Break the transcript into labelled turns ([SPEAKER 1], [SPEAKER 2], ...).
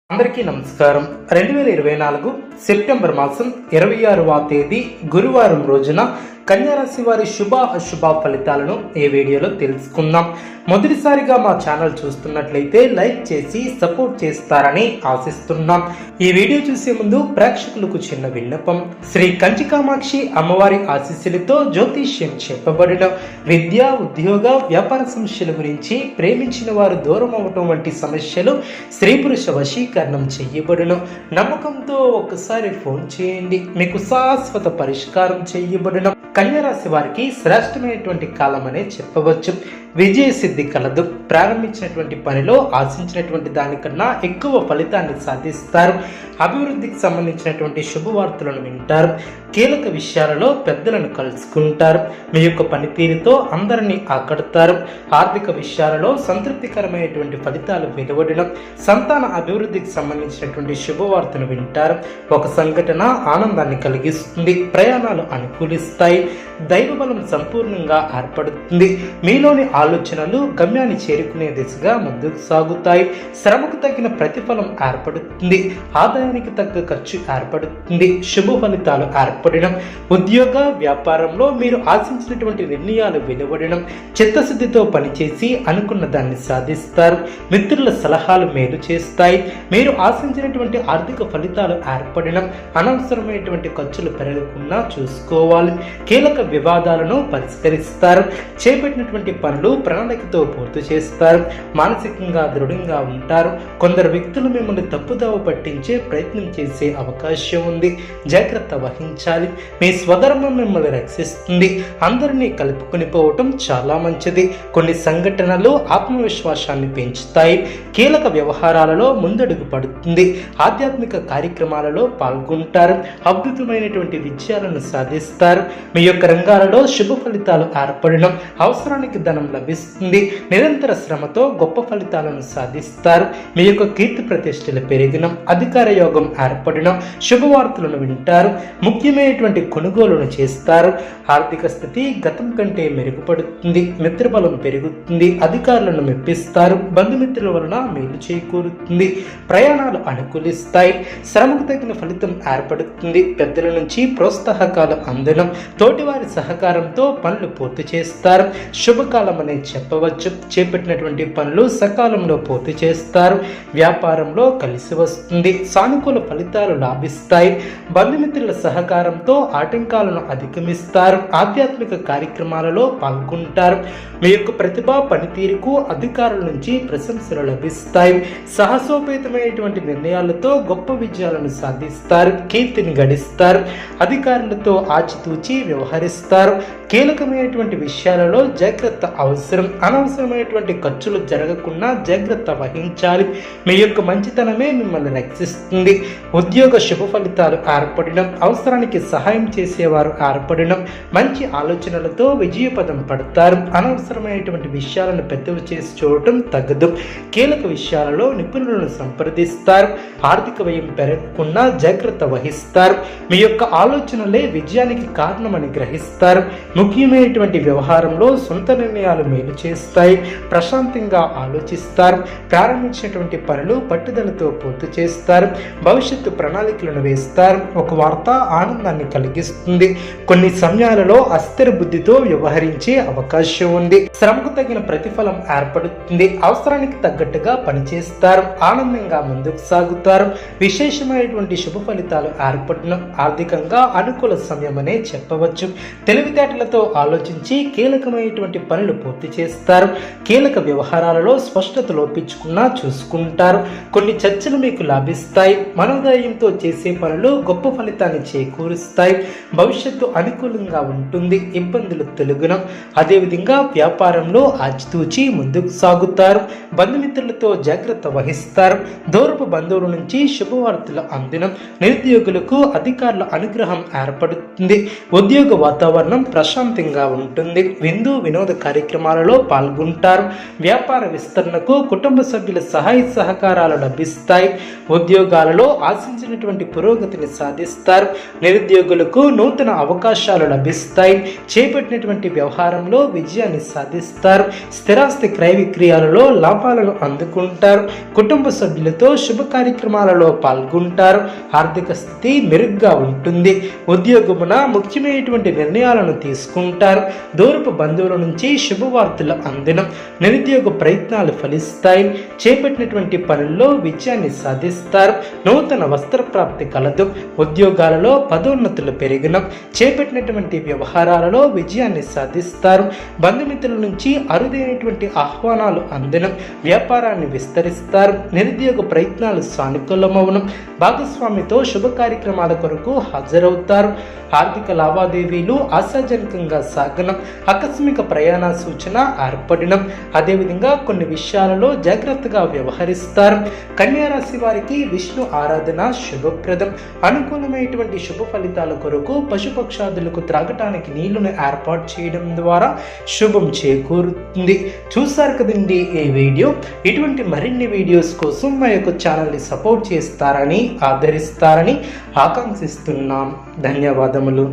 [SPEAKER 1] అందరికీ నమస్కారం. 2024 సెప్టెంబర్ మాసం 26వ తేదీ గురువారం రోజున కన్యారాశి వారి శుభ అశుభ ఫలితాలను ఈ వీడియోలో తెలుసుకుందాం. మొదటిసారిగా మా ఛానల్ చూస్తున్నట్లయితే లైక్ చేసి సపోర్ట్ చేస్తారని ఆశిస్తున్నాం. ఈ వీడియో చూసే ముందు ప్రేక్షకులకు చిన్న విన్నపం. శ్రీ కంచికామాక్షి అమ్మవారి ఆశీస్సులతో జ్యోతిష్యం చెప్పబడిన విద్య, ఉద్యోగ, వ్యాపార సమస్యల గురించి, ప్రేమించిన వారు దూరం అవటం వంటి సమస్యలు, స్త్రీ పురుష వశీకరణం చేయబడును. నమ్మకంతో ఒకసారి ఫోన్ చేయండి, మీకు శాశ్వత పరిష్కారం చేయబడును. కన్యారాశి వారికి శ్రేష్టమైనటువంటి కాలం అనే చెప్పవచ్చు. విజయ సిద్ధి కలదు. ప్రారంభించినటువంటి పనిలో ఆశించినటువంటి దానికన్నా ఎక్కువ ఫలితాన్ని సాధిస్తారు. అభివృద్ధికి సంబంధించినటువంటి శుభవార్తలను వింటారు. కీలక విషయాలలో పెద్దలను కలుసుకుంటారు. మీ యొక్క పనితీరుతో అందరినీ ఆకడతారు. ఆర్థిక విషయాలలో సంతృప్తికరమైనటువంటి ఫలితాలు వెలువడడం, సంతాన అభివృద్ధికి సంబంధించినటువంటి శుభవార్తను వింటారు. ఒక సంఘటన ఆనందాన్ని కలిగిస్తుంది. ప్రయాణాలు అనుకూలిస్తాయి. దైవబలం సంపూర్ణంగా ఏర్పడుతుంది. మీలోని ఆలోచనలు గమ్యాన్ని చేరుకునే దిశగా ముందుకు సాగుతాయి. శ్రమకు తగిన ప్రతిఫలం ఏర్పడుతుంది. ఆదాయానికి తగ్గ ఖర్చు ఏర్పడుతుంది. శుభ ఫలితాలు ఏర్పడడం, ఉద్యోగ వ్యాపారంలో మీరు ఆశించినటువంటి నిర్ణయాలు వెలువడడం, చిత్తశుద్ధితో పనిచేసి అనుకున్న దాన్ని సాధిస్తారు. మిత్రుల సలహాలు మేలు చేస్తాయి. మీరు ఆశించినటువంటి ఆర్థిక ఫలితాలు ఏర్పడడం, అనవసరమైనటువంటి ఖర్చులు పెరగకుండా చూసుకోవాలి. కీలక వివాదాలను పరిష్కరిస్తారు. చేపట్టినటువంటి పనులు ప్రణాళికతో పూర్తి చేస్తారు. మానసికంగా దృఢంగా ఉంటారు. కొందరు వ్యక్తులు మిమ్మల్ని తప్పుదావ పట్టించే ప్రయత్నం చేసే అవకాశం ఉంది. జాగ్రత్త వహించాలి. మీ స్వధర్మం మిమ్మల్ని రక్షిస్తుంది. అందరినీ కలుపుకొని పోవటం చాలా మంచిది. కొన్ని సంఘటనలు ఆత్మవిశ్వాసాన్ని పెంచుతాయి. కీలక వ్యవహారాలలో ముందడుగు పడుతుంది. ఆధ్యాత్మిక కార్యక్రమాలలో పాల్గొంటారు. అద్భుతమైనటువంటి విజయాలను సాధిస్తారు. మీ యొక్క రంగాలలో శుభ ఫలితాలు ఏర్పడడం, అవసరానికి ధనం లభిస్తుంది. నిరంతర శ్రమతో గొప్ప ఫలితాలను సాధిస్తారు. మీ యొక్క కీర్తి ప్రతిష్టలు పెరిగినం, అధికార యోగం ఏర్పడడం, శుభవార్తలను వింటారు. ముఖ్యమైనటువంటి కొనుగోలును చేస్తారు. ఆర్థిక స్థితి గతం కంటే మెరుగుపడుతుంది. మిత్రబలం పెరుగుతుంది. అధికారులను మెప్పిస్తారు. బంధుమిత్రుల వలన మేలు చేకూరుతుంది. ప్రయాణాలు అనుకూలిస్తాయి. శ్రమకు తగిన ఫలితం ఏర్పడుతుంది. పెద్దల నుంచి ప్రోత్సాహకాలు అందడం, తోటివారి సహకారంతో పనులు పూర్తి చేస్తారు. శుభకాలం అనే చెప్పవచ్చు. చేపట్టినటువంటి పనులు సకాలంలో పూర్తి చేస్తారు. వ్యాపారంలో కలిసి వస్తుంది. సానుకూల ఫలితాలు లాభిస్తాయి. బంధుమిత్రుల సహకారంతో ఆటంకాలను అధిగమిస్తారు. ఆధ్యాత్మిక కార్యక్రమాలలో పాల్గొంటారు. మీ యొక్క ప్రతిభ పనితీరుకు అధికారుల నుంచి ప్రశంసలు లభిస్తాయి. సాహసోపేతమైనటువంటి నిర్ణయాలతో గొప్ప విజయాలను సాధిస్తారు. కీర్తిని గడిస్తారు. అధికారులతో ఆచితూచి వ్యవహరిస్తారు. కీలకమైనటువంటి విషయాలలో జాగ్రత్త అవసరం. అనవసరమైనటువంటి ఖర్చులు జరగకుండా జాగ్రత్త వహించాలి. మీ యొక్క మంచితనమే మిమ్మల్ని రక్షిస్తుంది. ఉద్యోగ శుభ ఫలితాలు ఏర్పడడం, అవసరానికి సహాయం చేసేవారు ఏర్పడడం, మంచి ఆలోచనలతో విజయపదం పడతారు. అనవసరమైనటువంటి విషయాలను పెద్దవి చేసి చూడటం తగ్గదు. కీలక విషయాలలో నిపుణులను సంప్రదిస్తారు. ఆర్థిక వ్యయం పెరగకుండా జాగ్రత్త వహిస్తారు. మీ యొక్క ఆలోచనలే విజయానికి కారణమని గ్రహిస్తారు. ముఖ్యమైనటువంటి వ్యవహారంలో సొంత నిర్ణయాలు మేలు చేస్తాయి. ప్రశాంతంగా ఆలోచిస్తారు. ప్రారంభించినటువంటి పనులు పట్టుదలతో పూర్తి చేస్తారు. భవిష్యత్తు ప్రణాళికలను వేస్తారు. ఒక వార్త ఆనందాన్ని కలిగిస్తుంది. కొన్ని సమయాలలో అస్థిర బుద్ధితో వ్యవహరించే అవకాశం ఉంది. శ్రమకు తగిన ప్రతిఫలం ఏర్పడుతుంది. అవసరానికి తగ్గట్టుగా పనిచేస్తారు. ఆనందంగా ముందుకు సాగుతారు. విశేషమైనటువంటి శుభ ఫలితాలు ఏర్పడిన ఆర్థికంగా అనుకూల సమయమనే చెప్పవచ్చు. తెలివితేటలతో ఆలోచించి కీలకమైనటువంటి పనులు పూర్తి చేస్తారు. కీలక వ్యవహారాలలో స్పష్టత లోపించుకున్నా చూసుకుంటారు. కొన్ని చర్చలు మీకు లాభిస్తాయి. మనోధైర్యంతో చేసే పనులు గొప్ప ఫలితాన్ని చేకూరుస్తాయి. భవిష్యత్తు అనుకూలంగా ఉంటుంది. ఇబ్బందులు తొలగున. అదేవిధంగా వ్యాపారంలో ఆచితూచి ముందుకు సాగుతారు. బంధుమిత్రులతో జాగ్రత్త వహిస్తారు. దూరపు బంధువుల నుంచి శుభవార్తలు అందినం. నిరుద్యోగులకు అధికారుల అనుగ్రహం ఏర్పడుతుంది. ఉద్యోగ వాతావరణం ప్రశాంతంగా ఉంటుంది. విందు వినోద కార్యక్రమాలు కార్యక్రమాలలో పాల్గొంటారు. వ్యాపార విస్తరణకు కుటుంబ సభ్యుల సహాయ సహకారాలు లభిస్తాయి. ఉద్యోగాలలో ఆశించినటువంటి పురోగతిని సాధిస్తారు. నిరుద్యోగులకు నూతన అవకాశాలు లభిస్తాయి. చేపట్టినటువంటి వ్యవహారంలో విజయాన్ని సాధిస్తారు. స్థిరాస్తి క్రయ విక్రయాలలో లాభాలను అందుకుంటారు. కుటుంబ సభ్యులతో శుభ కార్యక్రమాలలో పాల్గొంటారు. ఆర్థిక స్థితి మెరుగ్గా ఉంటుంది. ఉద్యోగమున ముఖ్యమైనటువంటి నిర్ణయాలను తీసుకుంటారు. దూరపు బంధువుల నుంచి శుభవార్తలు అందిన నిరుద్యోగ ప్రయత్నాలు ఫలిస్తాయి. చేపట్టినటువంటి పనుల్లో విజయాన్ని సాధిస్తారు. నూతన వస్త్ర ప్రాప్తి కలదు. ఉద్యోగాలలో పదోన్నతులు పెరిగిన చేపట్టినటువంటి వ్యవహారాలలో విజయాన్ని సాధిస్తారు. బంధుమిత్రుల నుంచి అరుదైనటువంటి ఆహ్వానాలు అందిన వ్యాపారాన్ని విస్తరిస్తారు. నిరుద్యోగ ప్రయత్నాలు సానుకూలమవును. భాగస్వామితో శుభ కార్యక్రమాల కొరకు హాజరవుతారు. ఆర్థిక లావాదేవీలు ఆశాజనకంగా సాగనం. ఆకస్మిక ప్రయాణ సూచన ఏర్పడినం. అదేవిధంగా కొన్ని విషయాలలో జాగ్రత్తగా వ్యవహరిస్తారు. కన్యారాశి వారికి విష్ణు ఆరాధన శుభప్రదం. అనుకూలమైనటువంటి శుభ ఫలితాల కొరకు పశుపక్షాదులకు త్రాగటానికి నీళ్లను ఏర్పాటు చేయడం ద్వారా శుభం చేకూరుతుంది. చూసారు కదండి ఈ వీడియో. ఇటువంటి మరిన్ని వీడియోస్ కోసం మా యొక్క ఛానల్ని సపోర్ట్ చేస్తారని ఆదరిస్తారని ఆకాంక్షిస్తున్నాం. ధన్యవాదములు.